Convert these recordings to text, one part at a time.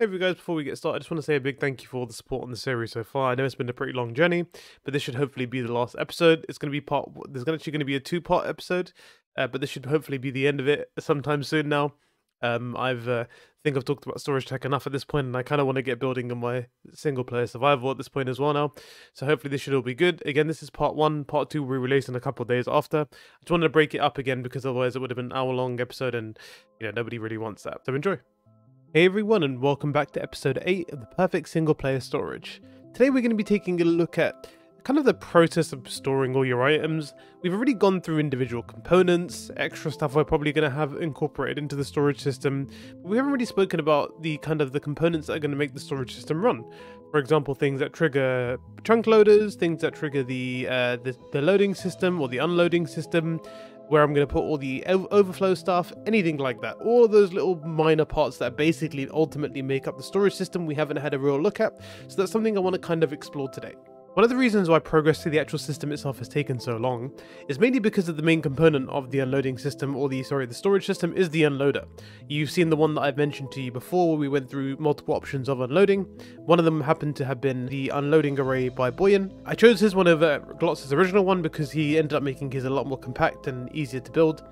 Hey you guys, before we get started, I just want to say a big thank you for all the support on the series so far. I know it's been a pretty long journey, but this should hopefully be the last episode. It's going to be actually going to be a two-part episode, but this should hopefully be the end of it sometime soon now. Think I've talked about storage tech enough at this point, and I kind of want to get building on my single player survival at this point as well now. So hopefully this should all be good. Again, this is part one. Part two will be released in a couple of days after. I just wanted to break it up again because otherwise it would have been an hour-long episode, and nobody really wants that. So enjoy. Hey everyone, and welcome back to episode 8 of the Perfect Single Player Storage. Today we're going to be taking a look at kind of the process of storing all your items. We've already gone through individual components, extra stuff we're probably going to have incorporated into the storage system, but we haven't really spoken about the components that are going to make the storage system run. For example, things that trigger chunk loaders, things that trigger the loading system or the unloading system, where I'm going to put all the overflow stuff, anything like that. All of those little minor parts that basically ultimately make up the storage system we haven't had a real look at, so that's something I want to kind of explore today. One of the reasons why progress to the actual system itself has taken so long is mainly because of the main component of the unloading system, or the storage system, is the unloader. You've seen the one that I've mentioned to you before where we went through multiple options of unloading. One of them happened to have been the unloading array by Boyan. I chose his one over Glotz's original one because he ended up making his a lot more compact and easier to build.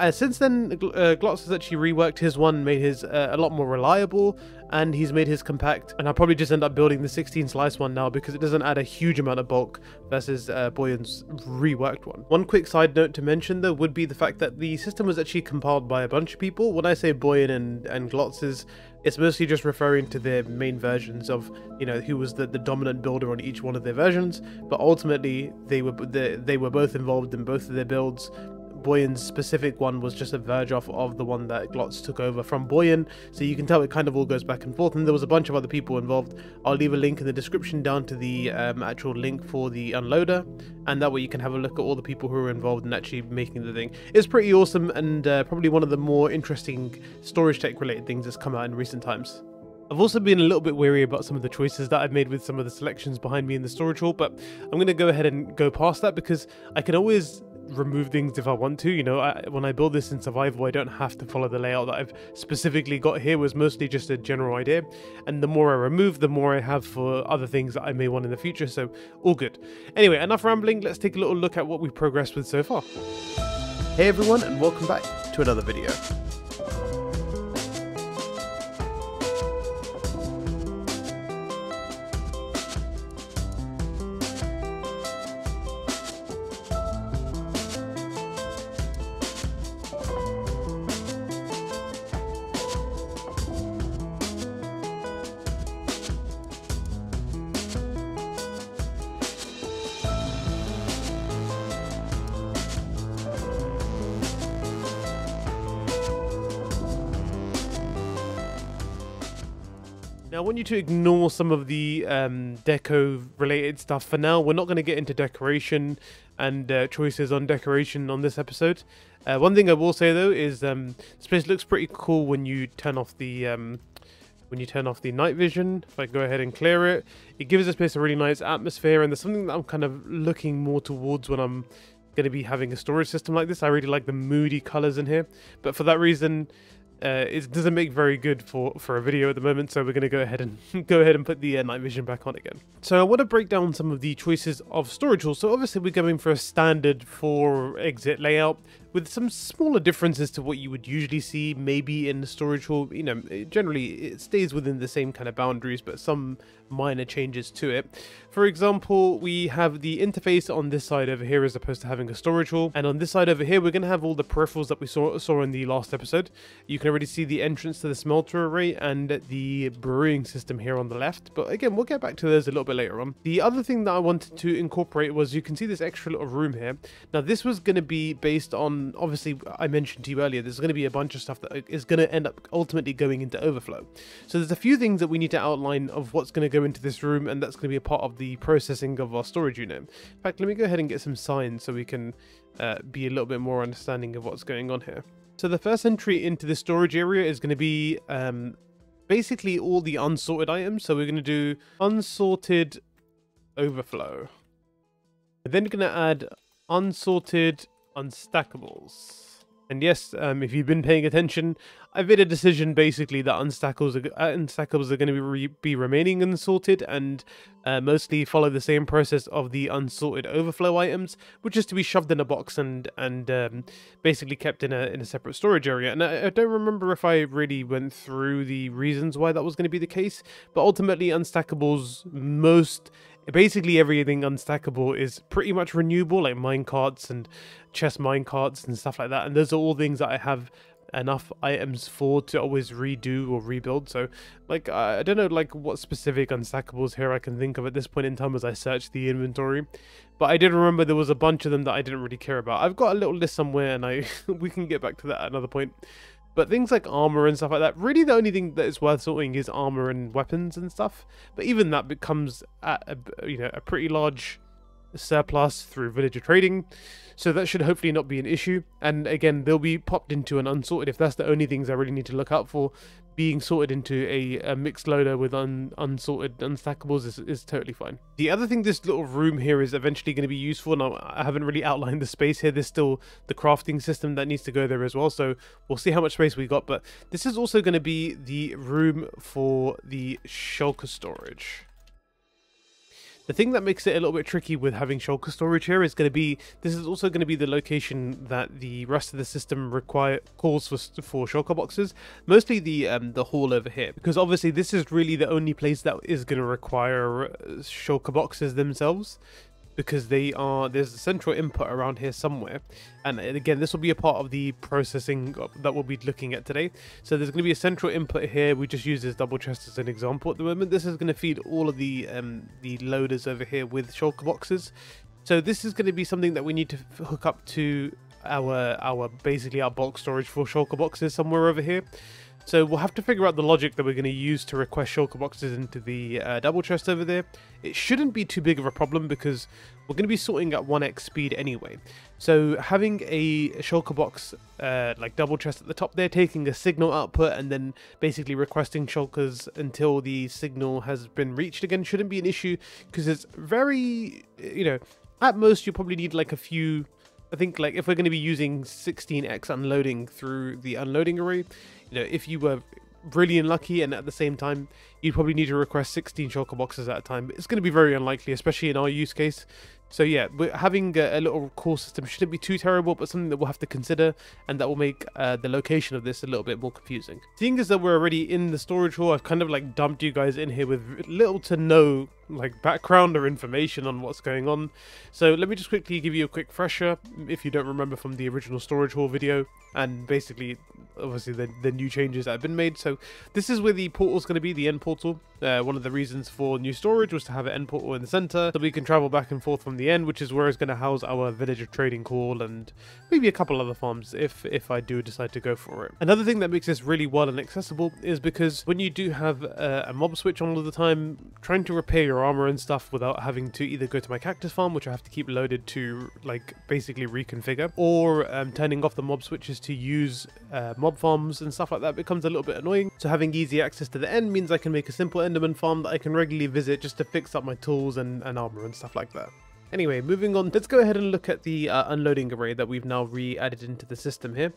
Since then, Glotz has actually reworked his one, made his a lot more reliable, and he's made his compact, and I'll probably just end up building the 16 slice one now because it doesn't add a huge amount of bulk versus Boyan's reworked one. One quick side note to mention though would be the fact that the system was actually compiled by a bunch of people. When I say Boyan and Glotz's, it's mostly just referring to their main versions of, who was the dominant builder on each one of their versions, but ultimately they were both involved in both of their builds. Boyan's specific one was just a verge off of the one that Glotz took over from Boyan, so you can tell it kind of all goes back and forth, and there was a bunch of other people involved. I'll leave a link in the description down to the actual link for the unloader, and that way you can have a look at all the people who are involved in actually making the thing. It's pretty awesome, and probably one of the more interesting storage tech related things that's come out in recent times. I've also been a little bit wary about some of the choices that I've made with some of the selections behind me in the storage hall, but I'm going to go ahead and go past that because I can always remove things if I want to. When I build this in survival, I don't have to follow the layout that I've specifically got here. It was mostly just a general idea, and the more I remove, the more I have for other things that I may want in the future, so all good. Anyway, enough rambling, let's take a little look at what we've progressed with so far. Hey everyone, and welcome back to another video. Now, I want you to ignore some of the deco-related stuff for now. We're not going to get into decoration and choices on decoration on this episode. One thing I will say though is this place looks pretty cool when you turn off the night vision. If I go ahead and clear it, it gives this place a really nice atmosphere, and there's something that I'm kind of looking more towards when I'm going to be having a storage system like this. I really like the moody colors in here, but for that reason, it doesn't make very good for a video at the moment, so we're going to go ahead and put the night vision back on again. So I want to break down some of the choices of storage halls. So obviously we're going for a standard 4 exit layout with some smaller differences to what you would usually see maybe in the storage hall. Generally it stays within the same kind of boundaries, but some minor changes to it. For example, we have the interface on this side over here as opposed to having a storage hall, and on this side over here we're going to have all the peripherals that we saw in the last episode. You can already see the entrance to the smelter array and the brewing system here on the left, but again we'll get back to those a little bit later on. The other thing that I wanted to incorporate was, you can see this extra little room here. Now this was going to be based on, obviously I mentioned to you earlier, there's going to be a bunch of stuff that is going to end up ultimately going into overflow. So there's a few things that we need to outline of what's going to go into this room, and that's going to be a part of the processing of our storage unit. In fact, let me go ahead and get some signs so we can be a little bit more understanding of what's going on here. So the first entry into the storage area is going to be basically all the unsorted items. So we're going to do unsorted overflow. And then we're going to add unsorted unstackables. And yes, if you've been paying attention, I've made a decision basically that unstackables are going to be remaining unsorted, and mostly follow the same process of the unsorted overflow items, which is to be shoved in a box and basically kept in a separate storage area. And I don't remember if I really went through the reasons why that was going to be the case, but ultimately unstackables basically everything unstackable is pretty much renewable, like minecarts and chest minecarts and stuff like that. And those are all things that I have enough items for to always redo or rebuild. So like I don't know like what specific unstackables here I can think of at this point in time as I search the inventory, but I did remember there was a bunch of them that I didn't really care about. I've got a little list somewhere, and we can get back to that at another point. But things like armor and stuff like that, really the only thing that is worth sorting is armor and weapons and stuff. But even that becomes at a pretty large surplus through villager trading, so that should hopefully not be an issue. And again, they'll be popped into an unsorted if that's the only things I really need to look out for. Being sorted into a mixed loader with unsorted unstackables is totally fine. The other thing this little room here is eventually going to be used for, now I haven't really outlined the space here, there's still the crafting system that needs to go there as well, so we'll see how much space we got. But this is also going to be the room for the shulker storage. The thing that makes it a little bit tricky with having shulker storage here is going to be, this is also going to be the location that the rest of the system calls for shulker boxes, mostly the hall over here, because obviously this is really the only place that is going to require shulker boxes themselves, because there's a central input around here somewhere. And again, this will be a part of the processing that we'll be looking at today. So there's going to be a central input here. We just use this double chest as an example at the moment. This is going to feed all of the loaders over here with shulker boxes. So this is going to be something that we need to hook up to our basically our bulk storage for shulker boxes somewhere over here. So we'll have to figure out the logic that we're going to use to request shulker boxes into the double chest over there. It shouldn't be too big of a problem because we're going to be sorting at 1x speed anyway. So having a shulker box like double chest at the top there, taking a signal output and then basically requesting shulkers until the signal has been reached again shouldn't be an issue, because it's very, at most you probably need like a few. I think like if we're going to be using 16x unloading through the unloading array, if you were really unlucky and at the same time you'd probably need to request 16 shulker boxes at a time. It's going to be very unlikely, especially in our use case. So yeah, having a little core system shouldn't be too terrible, but something that we'll have to consider, and that will make the location of this a little bit more confusing. Seeing as that we're already in the storage hall, I've kind of like dumped you guys in here with little to no like background or information on what's going on. So let me just quickly give you a quick fresher if you don't remember from the original storage hall video, and basically obviously the new changes that have been made. So this is where the portal's going to be, the end portal. One of the reasons for new storage was to have an end portal in the center so we can travel back and forth from the end, which is where it's going to house our villager trading hall and maybe a couple other farms if I do decide to go for it. Another thing that makes this really well and accessible is because when you do have a mob switch on all the time, trying to repair your armor and stuff without having to either go to my cactus farm, which I have to keep loaded to like basically reconfigure, or turning off the mob switches to use mob farms and stuff like that becomes a little bit annoying. So having easy access to the end means I can make a simple Enderman farm that I can regularly visit just to fix up my tools and armor and stuff like that. Anyway, moving on, let's go ahead and look at the unloading array that we've now re-added into the system here.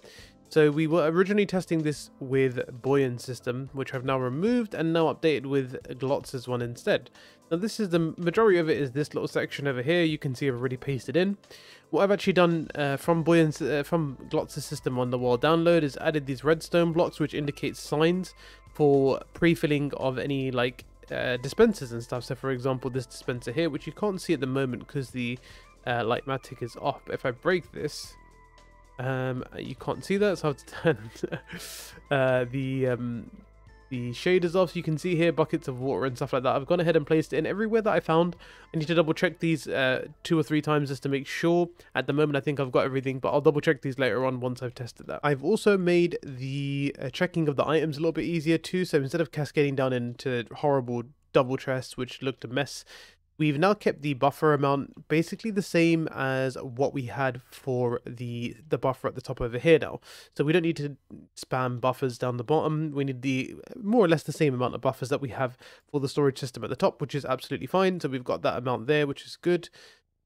So we were originally testing this with Boyan's system, which I've now removed and now updated with Glotz's one instead. Now this is the majority of it is this little section over here. You can see I've already pasted in. What I've actually done from Glotz's system on the wall download is added these redstone blocks, which indicate signs for pre-filling of any like dispensers and stuff. So for example, this dispenser here, which you can't see at the moment because the Lightmatic is off, but if I break this, you can't see that, so I have to turn the shaders off. So you can see here buckets of water and stuff like that. I've gone ahead and placed it in everywhere that I found. I need to double check these 2 or 3 times just to make sure. At the moment I think I've got everything, but I'll double check these later on once I've tested that. I've also made the checking of the items a little bit easier too, so instead of cascading down into horrible double chests which looked a mess, we've now kept the buffer amount basically the same as what we had for the buffer at the top over here now. So we don't need to spam buffers down the bottom. We need the more or less the same amount of buffers that we have for the storage system at the top, which is absolutely fine. So we've got that amount there, which is good.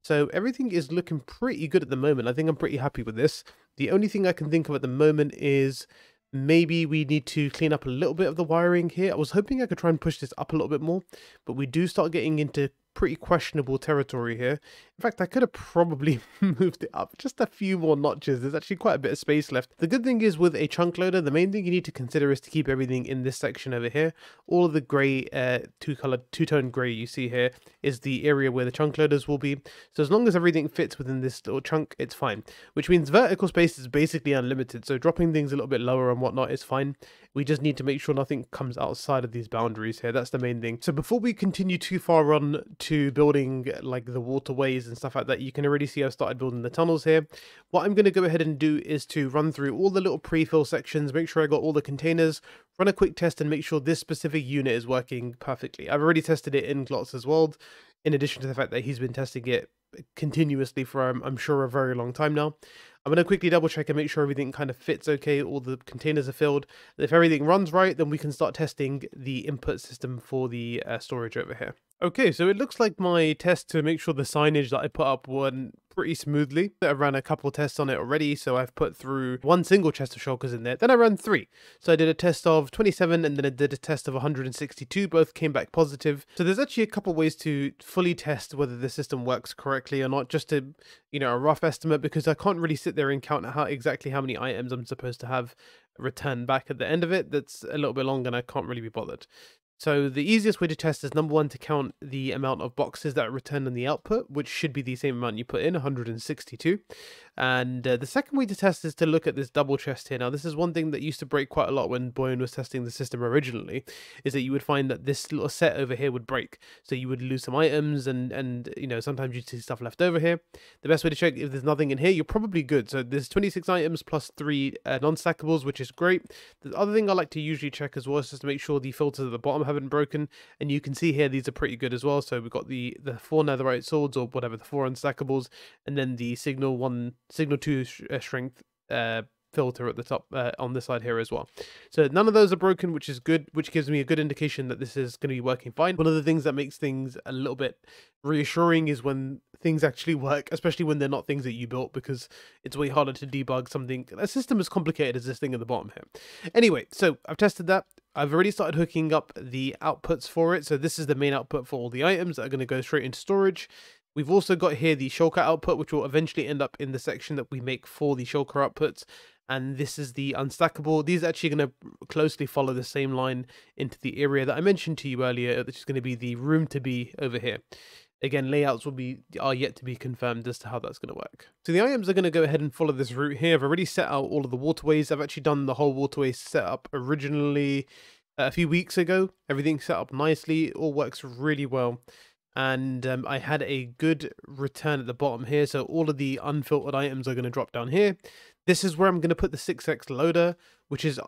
So everything is looking pretty good at the moment. I think I'm pretty happy with this. The only thing I can think of at the moment is maybe we need to clean up a little bit of the wiring here. I was hoping I could try and push this up a little bit more, but we do start getting into pretty questionable territory here. In fact, I could have probably moved it up just a few more notches. There's actually quite a bit of space left. The good thing is with a chunk loader, the main thing you need to consider is to keep everything in this section over here. All of the grey, two-tone grey you see here is the area where the chunk loaders will be. So as long as everything fits within this little chunk, it's fine. Which means vertical space is basically unlimited. So dropping things a little bit lower and whatnot is fine. We just need to make sure nothing comes outside of these boundaries here. That's the main thing. So before we continue too far on to building like the waterways and stuff like that, you can already see I've started building the tunnels here. What I'm going to go ahead and do is to run through all the little pre-fill sections, make sure I got all the containers, run a quick test and make sure this specific unit is working perfectly. I've already tested it in Glotz's world, in addition to the fact that he's been testing it continuously for I'm sure a very long time now. I'm going to quickly double check and make sure everything kind of fits okay, all the containers are filled. If everything runs right, then we can start testing the input system for the storage over here. Okay, so it looks like my test to make sure the signage that I put up went pretty smoothly. I ran a couple tests on it already, so I've put through one single chest of shulkers in there. Then I ran 3. So I did a test of 27 and then I did a test of 162. Both came back positive. So there's actually a couple ways to fully test whether the system works correctly or not, just to, you know, a rough estimate, because I can't really sit there and count exactly how many items I'm supposed to have returned back at the end of it. That's a little bit long and I can't really be bothered. So the easiest way to test is number 1 to count the amount of boxes that are returned in the output, which should be the same amount you put in, 162. And the second way to test is to look at this double chest here. Now, this is one thing that used to break quite a lot when Boyan was testing the system originally, is that you would find that this little set over here would break. So you would lose some items and you know, sometimes you'd see stuff left over here. The best way to check if there's nothing in here, you're probably good. So there's 26 items plus 3 non-stackables, which is great. The other thing I like to usually check as well is just to make sure the filters at the bottom haven't broken, and you can see here these are pretty good as well. So we've got the 4 netherite swords, or whatever, the 4 unstackables, and then the signal 2 strength filter at the top on this side here as well. So none of those are broken, which is good, which gives me a good indication that this is going to be working fine. One of the things that makes things a little bit reassuring is when things actually work, especially when they're not things that you built, because it's way harder to debug something, a system as complicated as this thing at the bottom here. Anyway, so I've tested that. I've already started hooking up the outputs for it. So this is the main output for all the items that are going to go straight into storage. We've also got here the shulker output, which will eventually end up in the section that we make for the shulker outputs. And this is the unstackable. These are actually going to closely follow the same line into the area that I mentioned to you earlier, which is going to be the room to be over here. Again, layouts are yet to be confirmed as to how that's going to work. So the items are going to go ahead and follow this route here. I've already set out all of the waterways. I've actually done the whole waterway setup originally a few weeks ago. Everything's set up nicely. It all works really well. And I had a good return at the bottom here. So all of the unfiltered items are going to drop down here. This is where I'm going to put the 6x loader, which is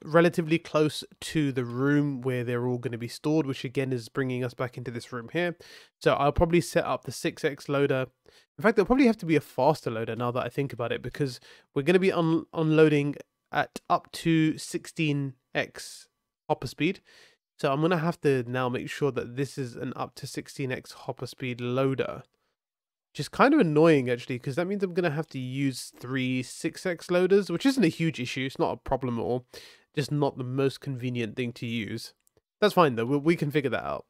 relatively close to the room where they're all going to be stored, which again is bringing us back into this room here. So I'll probably set up the 6x loader. In fact, it'll probably have to be a faster loader now that I think about it, because we're going to be unloading at up to 16x hopper speed. So I'm going to have to now make sure that this is an up to 16x hopper speed loader. Which is kind of annoying, actually, because that means I'm going to have to use 3 6x loaders, which isn't a huge issue. It's not a problem at all. Just not the most convenient thing to use. That's fine, though. We can figure that out.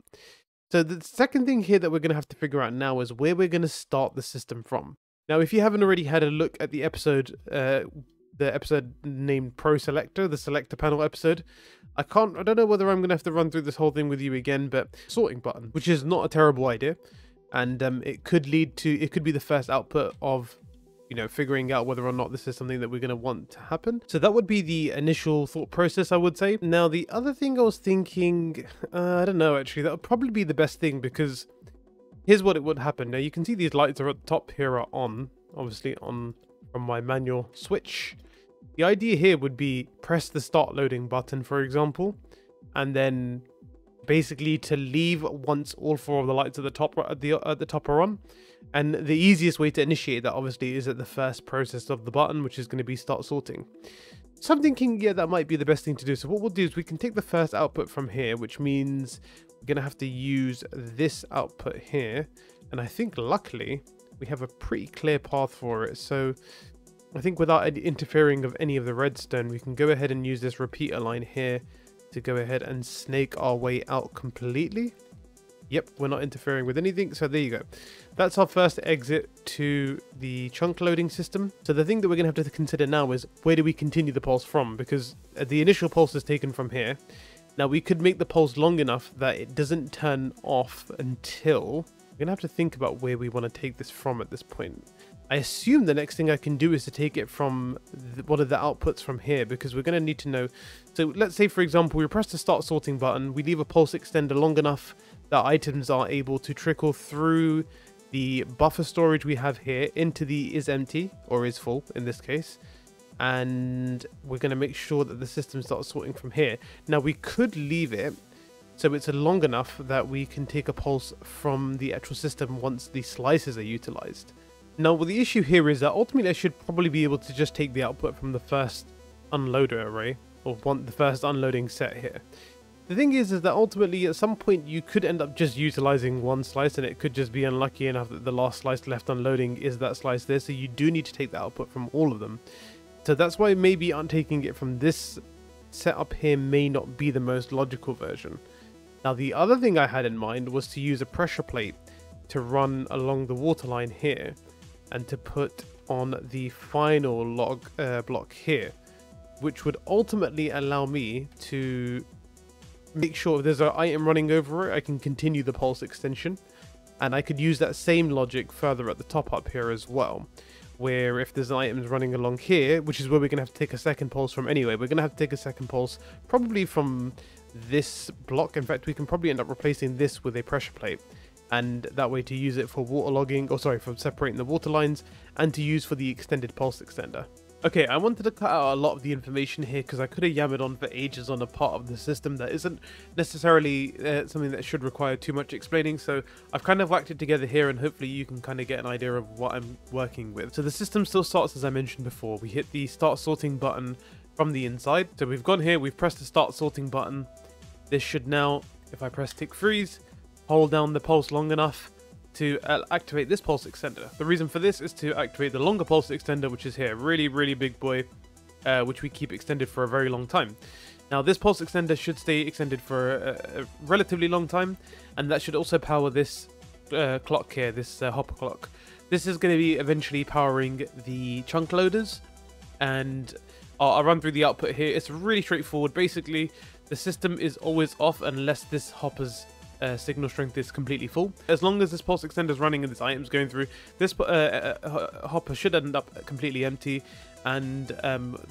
So the second thing here that we're going to have to figure out now is where we're going to start the system from. Now, if you haven't already had a look at the episode named Pro Selector, the selector panel episode, I don't know whether I'm going to have to run through this whole thing with you again, but sorting button, which is not a terrible idea. And it could be the first output of, you know, figuring out whether or not this is something that we're going to want to happen. So that would be the initial thought process, I would say. Now, the other thing I was thinking, I don't know, actually, that would probably be the best thing, because here's what it would happen. Now, you can see these lights are at the top here are on, obviously on from my manual switch. The idea here would be press the start loading button, for example, and then basically to leave once all 4 of the lights at the top are on. And the easiest way to initiate that, obviously, is at the first process of the button, which is going to be start sorting. So I'm thinking, yeah, that might be the best thing to do. So what we'll do is we can take the first output from here, which means we're going to have to use this output here. And I think luckily we have a pretty clear path for it. So I think without interfering of any of the redstone, we can go ahead and use this repeater line here to go ahead and snake our way out completely. Yep, we're not interfering with anything, so there you go. That's our first exit to the chunk loading system. So the thing that we're going to have to consider now is, where do we continue the pulse from? Because the initial pulse is taken from here. Now we could make the pulse long enough that it doesn't turn off until... We're going to have to think about where we want to take this from at this point. I assume the next thing I can do is to take it from one of the outputs from here, because we're going to need to know. So let's say, for example, we press the start sorting button, we leave a pulse extender long enough that items are able to trickle through the buffer storage we have here into the is empty, or is full in this case. And we're going to make sure that the system starts sorting from here. Now we could leave it so it's long enough that we can take a pulse from the actual system once the slices are utilized. Now, well, the issue here is that ultimately I should probably be able to just take the output from the first unloader array, or the first unloading set here. The thing is that ultimately at some point you could end up just utilizing one slice, and it could just be unlucky enough that the last slice left unloading is that slice there, so you do need to take the output from all of them. So that's why maybe taking it from this setup here may not be the most logical version. Now, the other thing I had in mind was to use a pressure plate to run along the waterline here, and to put on the final block here, which would ultimately allow me to make sure if there's an item running over it, I can continue the pulse extension. And I could use that same logic further at the top up here as well, where if there's items running along here, which is where we're going to have to take a second pulse from anyway, we're going to have to take a second pulse probably from this block. In fact, we can probably end up replacing this with a pressure plate, and that way to use it for waterlogging, or sorry, for separating the water lines, and to use for the extended pulse extender. Okay, I wanted to cut out a lot of the information here because I could have yammered on for ages on a part of the system that isn't necessarily something that should require too much explaining, so I've kind of whacked it together here, and hopefully you can kind of get an idea of what I'm working with. So the system still starts as I mentioned before. We hit the start sorting button from the inside. So we've gone here, we've pressed the start sorting button. This should now, if I press tick freeze, hold down the pulse long enough to activate this pulse extender. The reason for this is to activate the longer pulse extender, which is here, really big boy, which we keep extended for a very long time. Now this pulse extender should stay extended for a relatively long time, and that should also power this clock here, this hopper clock. This is going to be eventually powering the chunk loaders, and I'll run through the output here. It's really straightforward. Basically, the system is always off unless this hopper's signal strength is completely full. As long as this pulse extender is running and this item's going through, this hopper should end up completely empty, and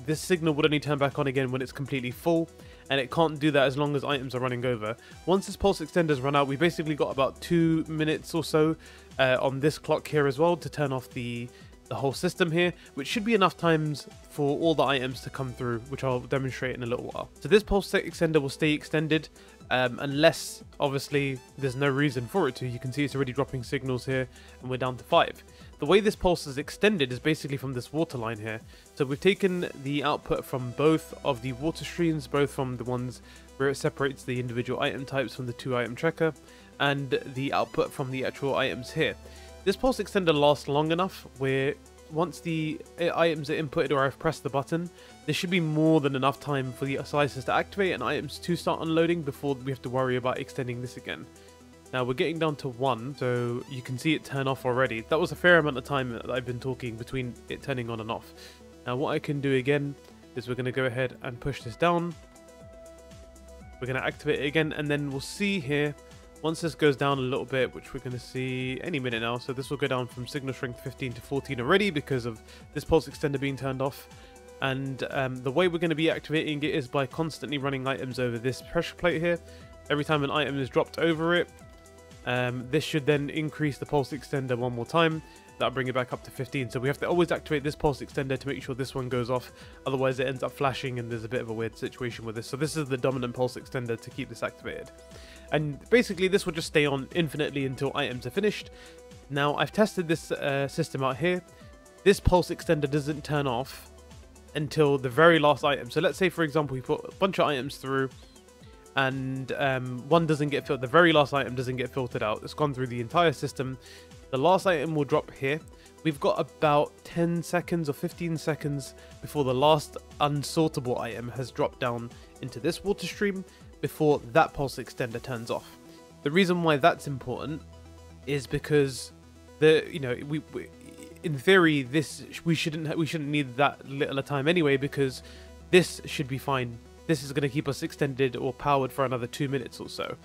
this signal would only turn back on again when it's completely full, and it can't do that as long as items are running over. Once this pulse extender's run out, we basically got about 2 minutes or so on this clock here as well to turn off the whole system here, which should be enough times for all the items to come through, which I'll demonstrate in a little while. So this pulse extender will stay extended unless obviously there's no reason for it to. You can see it's already dropping signals here, and we're down to 5. The way this pulse is extended is basically from this water line here. So we've taken the output from both of the water streams, both from the ones where it separates the individual item types from the 2-item tracker, and the output from the actual items here. This pulse extender lasts long enough where once the items are inputted or I've pressed the button, there should be more than enough time for the slices to activate and items to start unloading before we have to worry about extending this again. Now we're getting down to 1, so you can see it turn off already. That was a fair amount of time that I've been talking between it turning on and off. Now what I can do again is we're going to go ahead and push this down. We're going to activate it again, and then we'll see here, once this goes down a little bit, which we're going to see any minute now, so this will go down from signal strength 15 to 14 already because of this pulse extender being turned off. And the way we're going to be activating it is by constantly running items over this pressure plate here. Every time an item is dropped over it, this should then increase the pulse extender one more time. That'll bring it back up to 15. So we have to always activate this pulse extender to make sure this one goes off. Otherwise it ends up flashing and there's a bit of a weird situation with this. So this is the dominant pulse extender to keep this activated. And basically this will just stay on infinitely until items are finished. Now I've tested this system out here. This pulse extender doesn't turn off until the very last item. So let's say for example we put a bunch of items through and one doesn't get filled. The very last item doesn't get filtered out. It's gone through the entire system. The last item will drop here. we've got about 10 seconds or 15 seconds before the last unsortable item has dropped down into this water stream before that pulse extender turns off. The reason why that's important is because we in theory we shouldn't need that little a time anyway, because this should be fine. This is going to keep us extended or powered for another 2 minutes or so.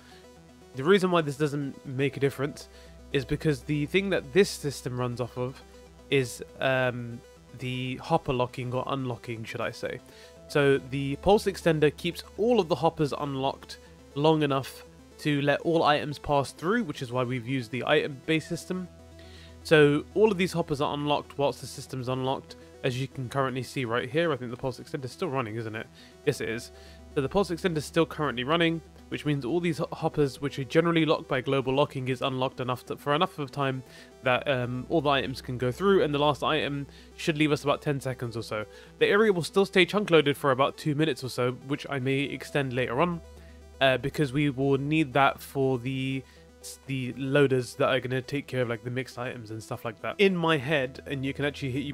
The reason why this doesn't make a difference is because the thing that this system runs off of is the hopper locking, or unlocking should I say. So the pulse extender keeps all of the hoppers unlocked long enough to let all items pass through, which is why we've used the item-based system. So all of these hoppers are unlocked whilst the system's unlocked, as you can currently see right here. I think the pulse extender is still running, isn't it? Yes, it is. So the pulse extender is still currently running, which means all these hoppers, which are generally locked by global locking, is unlocked for enough of time that all the items can go through, and the last item should leave us about 10 seconds or so. The area will still stay chunk loaded for about 2 minutes or so, which I may extend later on, because we will need that for the loaders that are going to take care of like the mixed items and stuff like that. In my head, and you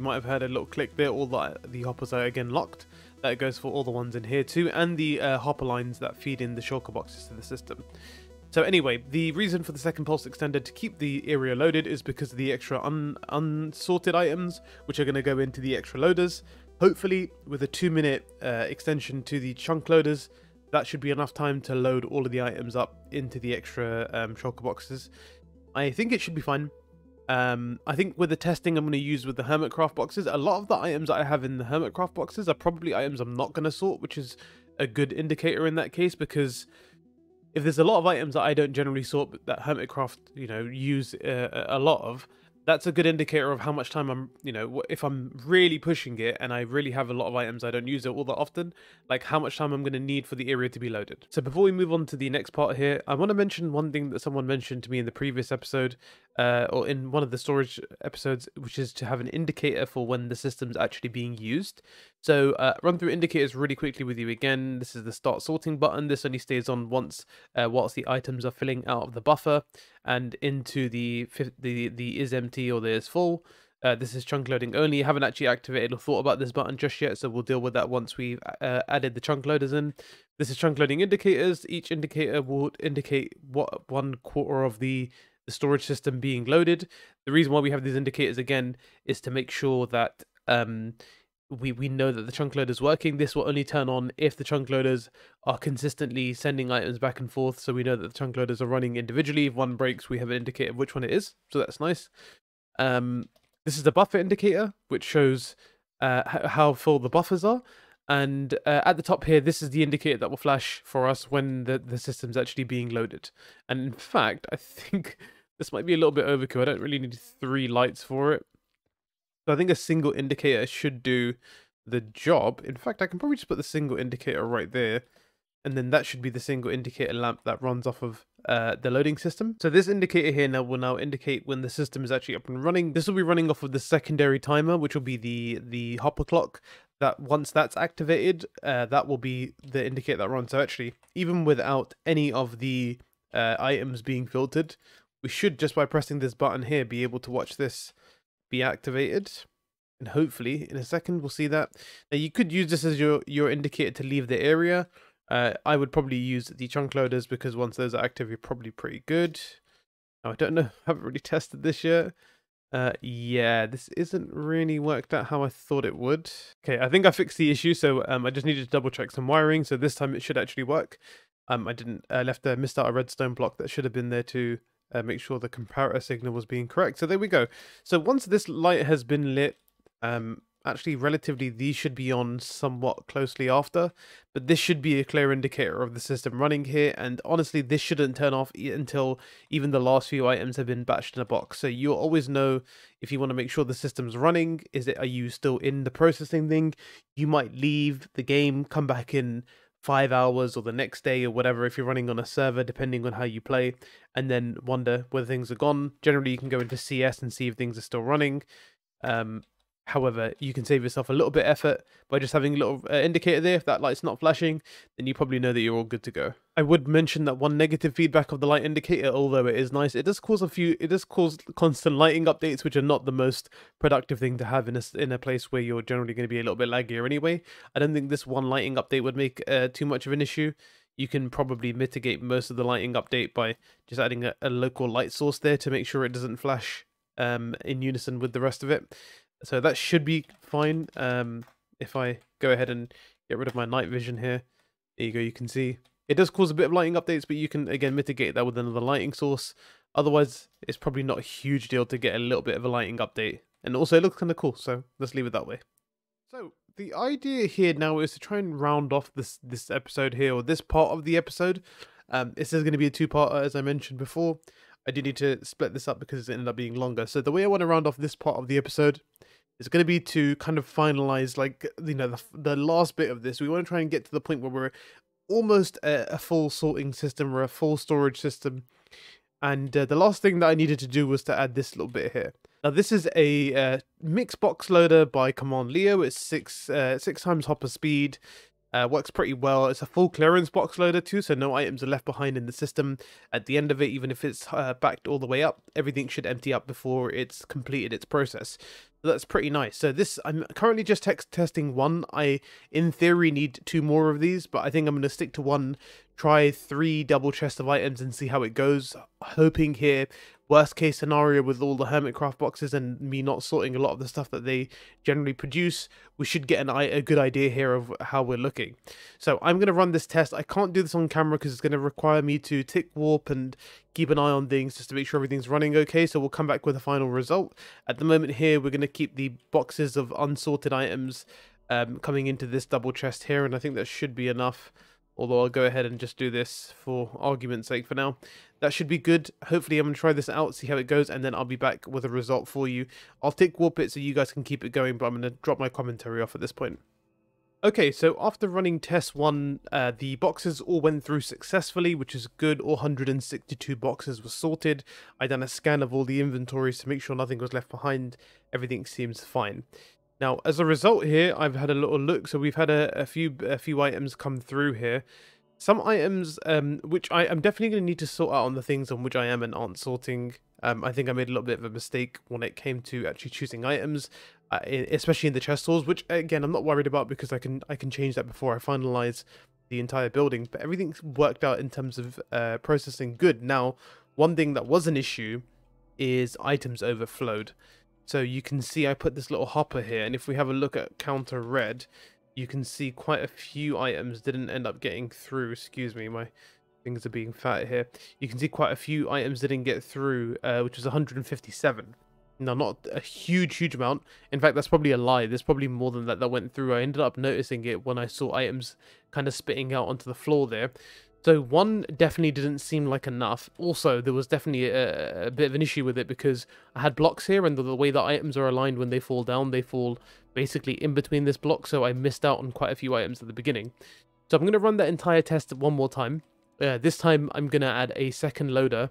might have heard a little click there, all the hoppers are again locked. That goes for all the ones in here too, and the hopper lines that feed in the shulker boxes to the system. So anyway, the reason for the second pulse extender to keep the area loaded is because of the extra unsorted items, which are going to go into the extra loaders. Hopefully, with a 2-minute extension to the chunk loaders, that should be enough time to load all of the items up into the extra shulker boxes. I think it should be fine. I think with the testing I'm going to use with the Hermitcraft boxes, a lot of the items that I have in the Hermitcraft boxes are probably items I'm not going to sort, which is a good indicator in that case, because if there's a lot of items that I don't generally sort, but that Hermitcraft, use a lot of, that's a good indicator of how much time I'm, if I'm really pushing it and I really have a lot of items I don't use it all that often, like how much time I'm going to need for the area to be loaded. So before we move on to the next part here, I want to mention one thing that someone mentioned to me in the previous episode, or in one of the storage episodes, which is to have an indicator for when the system's actually being used. So run through indicators really quickly with you again. This is the start sorting button. This only stays on once whilst the items are filling out of the buffer and into the is empty or the is full. This is chunk loading only. I haven't actually activated or thought about this button just yet, so we'll deal with that once we've added the chunk loaders in. This is chunk loading indicators. Each indicator will indicate what 1/4 of the storage system being loaded. The reason why we have these indicators again is to make sure that we know that the chunk loader is working. This will only turn on if the chunk loaders are consistently sending items back and forth, so we know that the chunk loaders are running individually. If one breaks, we have an indicator of which one it is, so that's nice. This is the buffer indicator, which shows how full the buffers are. And at the top here, this is the indicator that will flash for us when the system's actually being loaded. And in fact, I think this might be a little bit overkill. I don't really need 3 lights for it. So I think a single indicator should do the job. In fact, I can probably just put the single indicator right there, and then that should be the single indicator lamp that runs off of the loading system. So this indicator here will now indicate when the system is actually up and running. This will be running off of the secondary timer, which will be the hopper clock. That once that's activated, that will be the indicator that runs. So actually, even without any of the items being filtered, we should, just by pressing this button here, be able to watch this be activated, and hopefully in a second we'll see that. Now you could use this as your indicator to leave the area. I would probably use the chunk loaders, because once those are active, you're probably pretty good. Now, I don't know, I haven't really tested this yet. Yeah, this isn't really worked out how I thought it would. Okay, I think I fixed the issue, so I just needed to double check some wiring, so this time it should actually work. I missed out a redstone block that should have been there to make sure the comparator signal was being correct. So there we go. So once this light has been lit, actually relatively these should be on somewhat closely after, but this should be a clear indicator of the system running here. And honestly, this shouldn't turn off until even the last few items have been batched in a box. So you'll always know if you want to make sure the system's running. Are you still in the processing thing? You might leave the game, come back in 5 hours or the next day or whatever if you're running on a server, depending on how you play, and then wonder whether things are gone. Generally, you can go into CS and see if things are still running. However, you can save yourself a little bit of effort by just having a little indicator there. If that light's not flashing, then you probably know that you're all good to go. I would mention that one negative feedback of the light indicator, although it is nice, it does cause constant lighting updates, which are not the most productive thing to have in a place where you're generally going to be a little bit laggier anyway. I don't think this one lighting update would make too much of an issue. You can probably mitigate most of the lighting update by just adding a local light source there to make sure it doesn't flash in unison with the rest of it. So that should be fine. If I go ahead and get rid of my night vision here, there you go, you can see it does cause a bit of lighting updates, but you can again mitigate that with another lighting source. Otherwise, it's probably not a huge deal to get a little bit of a lighting update. And also it looks kind of cool, so let's leave it that way. So the idea here now is to try and round off this episode here, or this part of the episode. This is going to be a two-parter, as I mentioned before. I do need to split this up because it ended up being longer. So the way I want to round off this part of the episode is going to be to kind of finalize, like, you know, the last bit of this. We want to try and get to the point where we're almost a full sorting system or a full storage system. And the last thing that I needed to do was to add this little bit here. Now this is a mixed box loader by Command Leo. It's six times hopper speed. Works pretty well. It's a full clearance box loader too, so no items are left behind in the system. At the end of it, even if it's backed all the way up, everything should empty up before it's completed its process. So that's pretty nice. So this, I'm currently just testing one. I, in theory, need 2 more of these, but I think I'm going to stick to one, try 3 double chests of items and see how it goes. Hoping here, worst case scenario with all the Hermitcraft boxes and me not sorting a lot of the stuff that they generally produce, we should get a good idea here of how we're looking. So I'm going to run this test. I can't do this on camera because it's going to require me to tick warp and keep an eye on things just to make sure everything's running okay. So we'll come back with a final result. At the moment here, we're going to keep the boxes of unsorted items coming into this double chest here, and I think that should be enough. Although I'll go ahead and just do this for argument's sake for now. That should be good. Hopefully I'm going to try this out, see how it goes, and then I'll be back with a result for you. I'll tick warp it so you guys can keep it going, but I'm going to drop my commentary off at this point. Okay, so after running test 1, the boxes all went through successfully, which is good. All 162 boxes were sorted. I done a scan of all the inventories to make sure nothing was left behind. Everything seems fine. Now, as a result here, I've had a little look. So we've had a few items come through here. Some items which I'm definitely going to need to sort out on the things on which I am and aren't sorting. I think I made a little bit of a mistake when it came to actually choosing items, especially in the chest stores, which again I'm not worried about because I can change that before I finalize the entire building. But everything's worked out in terms of processing good. Now, one thing that was an issue is items overflowed. So you can see I put this little hopper here, and if we have a look at counter red, you can see quite a few items didn't end up getting through. Excuse me, my things are being fat here. You can see quite a few items didn't get through, which was 157. Now, not a huge amount. In fact, that's probably a lie. There's probably more than that went through. I ended up noticing it when I saw items kind of spitting out onto the floor there. So one definitely didn't seem like enough. Also, there was definitely a bit of an issue with it because I had blocks here, and the way that items are aligned when they fall down, they fall basically in between this block, so I missed out on quite a few items at the beginning. So I'm going to run that entire test one more time. This time I'm going to add a second loader,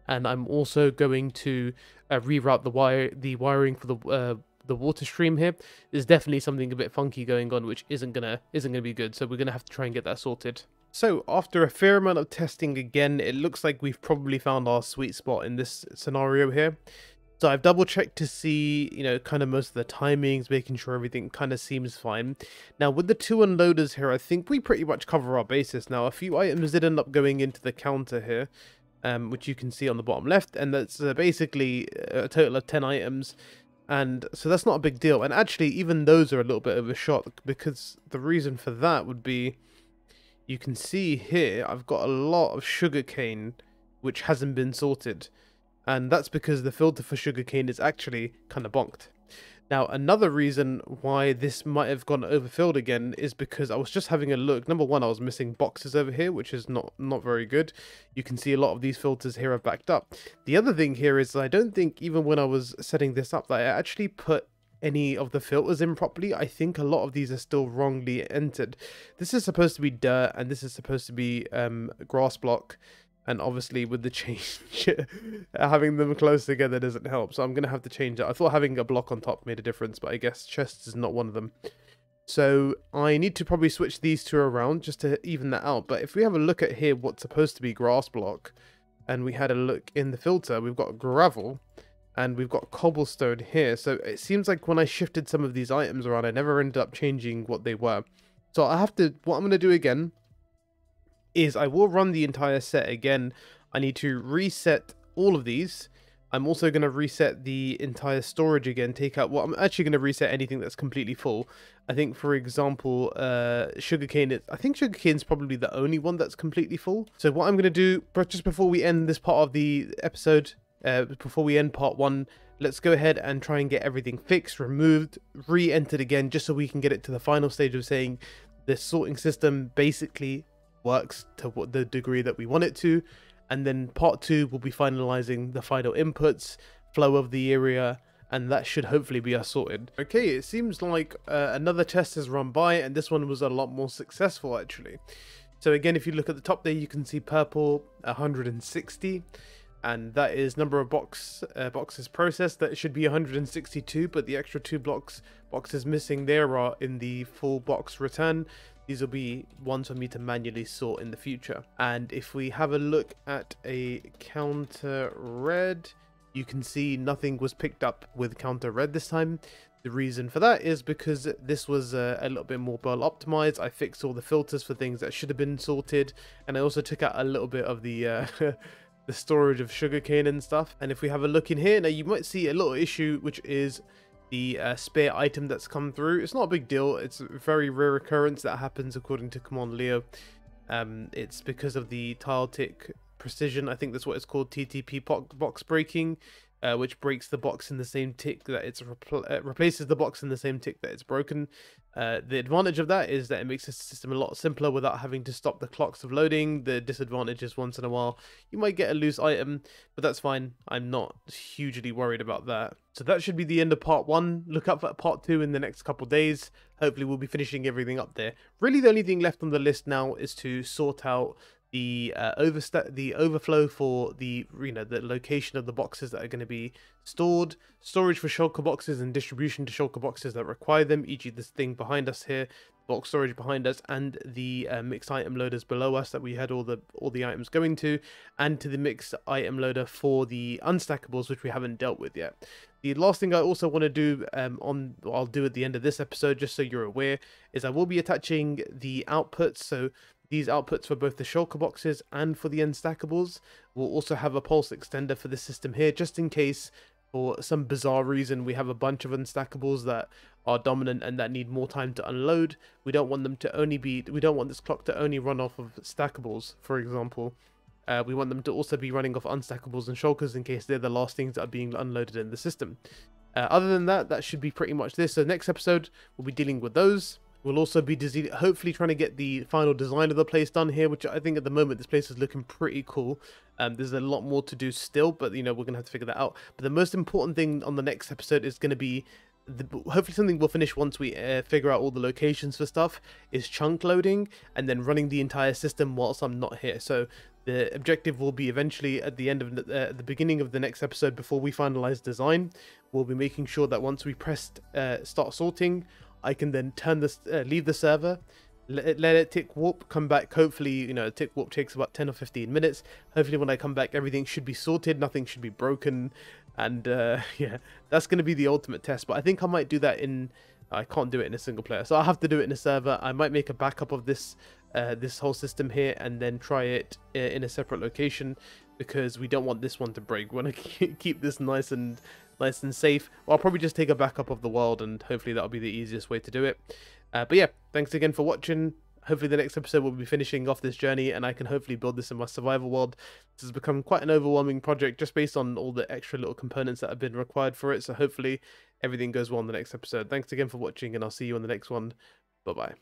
and I'm also going to reroute the wiring for the water stream here. There's definitely something a bit funky going on, which isn't gonna be good. So we're gonna have to try and get that sorted. So after a fair amount of testing again, it looks like we've probably found our sweet spot in this scenario here. So I've double checked to see, you know, kind of most of the timings, making sure everything kind of seems fine. Now with the 2 unloaders here, I think we pretty much cover our basis. Now a few items did end up going into the counter here, which you can see on the bottom left, and that's basically a total of 10 items. And so that's not a big deal. And actually, even those are a little bit overshot, because the reason for that would be, you can see here, I've got a lot of sugarcane which hasn't been sorted. And that's because the filter for sugarcane is actually kind of bonked. Now, another reason why this might have gone overfilled again is because I was just having a look. Number one, I was missing boxes over here, which is not very good. You can see a lot of these filters here have backed up. The other thing here is I don't think even when I was setting this up that I actually put any of the filters in properly. I think a lot of these are still wrongly entered. This is supposed to be dirt, and this is supposed to be grass block. And obviously with the change, having them close together doesn't help. So I'm going to have to change it. I thought having a block on top made a difference, but I guess chests is not one of them. So I need to probably switch these two around just to even that out. But if we have a look at here, what's supposed to be grass block, and we had a look in the filter, we've got gravel and we've got cobblestone here. So it seems like when I shifted some of these items around, I never ended up changing what they were. So I have to, what I'm going to do again is I will run the entire set again. I need to reset all of these. I'm also going to reset the entire storage again, take out I'm actually going to reset anything that's completely full. I think, for example, sugarcane, I think sugarcane's probably the only one that's completely full. So what I'm going to do, just before we end this part of the episode, before we end part 1, let's go ahead and try and get everything fixed, removed, re-entered again, just so we can get it to the final stage of saying the sorting system basically works to what the degree that we want it to. And then part 2 will be finalizing the final inputs, flow of the area, and that should hopefully be us sorted. Okay, it seems like another test has run by, and this one was a lot more successful actually. So again, if you look at the top there, you can see purple 160, and that is number of boxes processed. That should be 162, but the extra 2 boxes missing there are in the full box return. These will be ones for me to manually sort in the future. And if we have a look at a counter red, you can see nothing was picked up with counter red this time. The reason for that is because this was a little bit more well optimized. I fixed all the filters for things that should have been sorted, and I also took out a little bit of the the storage of sugarcane and stuff. And if we have a look in here, now you might see a little issue, which is the spare item that's come through. It's not a big deal. It's a very rare occurrence that happens according to Command Leo. It's because of the tile tick precision. I think that's what it's called, TTP box breaking, which breaks the box in the same tick that it's replaces the box in the same tick that it's broken. The advantage of that is that it makes the system a lot simpler without having to stop the clocks of loading. The disadvantage is once in a while you might get a loose item, but that's fine. I'm not hugely worried about that. So that should be the end of part 1. Look up for part 2 in the next couple days. Hopefully we'll be finishing everything up there. Really the only thing left on the list now is to sort out the overflow for the the location of the boxes that are going to be stored, storage for shulker boxes, and distribution to shulker boxes that require them, e.g. this thing behind us here, box storage behind us, and the mixed item loaders below us that we had all the items going to, and to the mixed item loader for the unstackables, which we haven't dealt with yet. The last thing I also want to do I'll do at the end of this episode, just so you're aware, is I will be attaching the outputs. So these outputs for both the shulker boxes and for the unstackables. We'll also have a pulse extender for the system here, just in case for some bizarre reason we have a bunch of unstackables that are dominant and that need more time to unload. We don't want them to we don't want this clock to only run off of stackables, for example. We want them to also be running off unstackables and shulkers in case they're the last things that are being unloaded in the system. Other than that, that should be pretty much this. So next episode, we'll be dealing with those. We'll also be hopefully trying to get the final design of the place done here, which I think at the moment this place is looking pretty cool. There's a lot more to do still, but we're going to have to figure that out. But the most important thing on the next episode is going to be, hopefully something we'll finish once we figure out all the locations for stuff, is chunk loading and then running the entire system whilst I'm not here. So the objective will be eventually at the end of the beginning of the next episode, before we finalize design, we'll be making sure that once we pressed start sorting, I can then turn this, leave the server, let it tick warp, come back. Hopefully, tick warp takes about 10 or 15 minutes. Hopefully when I come back, everything should be sorted, nothing should be broken. And yeah, that's going to be the ultimate test. But I think I might do that I can't do it in a single player. So I'll have to do it in a server. I might make a backup of this this whole system here and then try it in a separate location, because we don't want this one to break. We want to keep this nice and safe. Well, I'll probably just take a backup of the world, and hopefully that'll be the easiest way to do it. But yeah, thanks again for watching. Hopefully the next episode we'll be finishing off this journey, and I can hopefully build this in my survival world. This has become quite an overwhelming project just based on all the extra little components that have been required for it. So hopefully everything goes well in the next episode. Thanks again for watching, and I'll see you on the next one. Bye bye.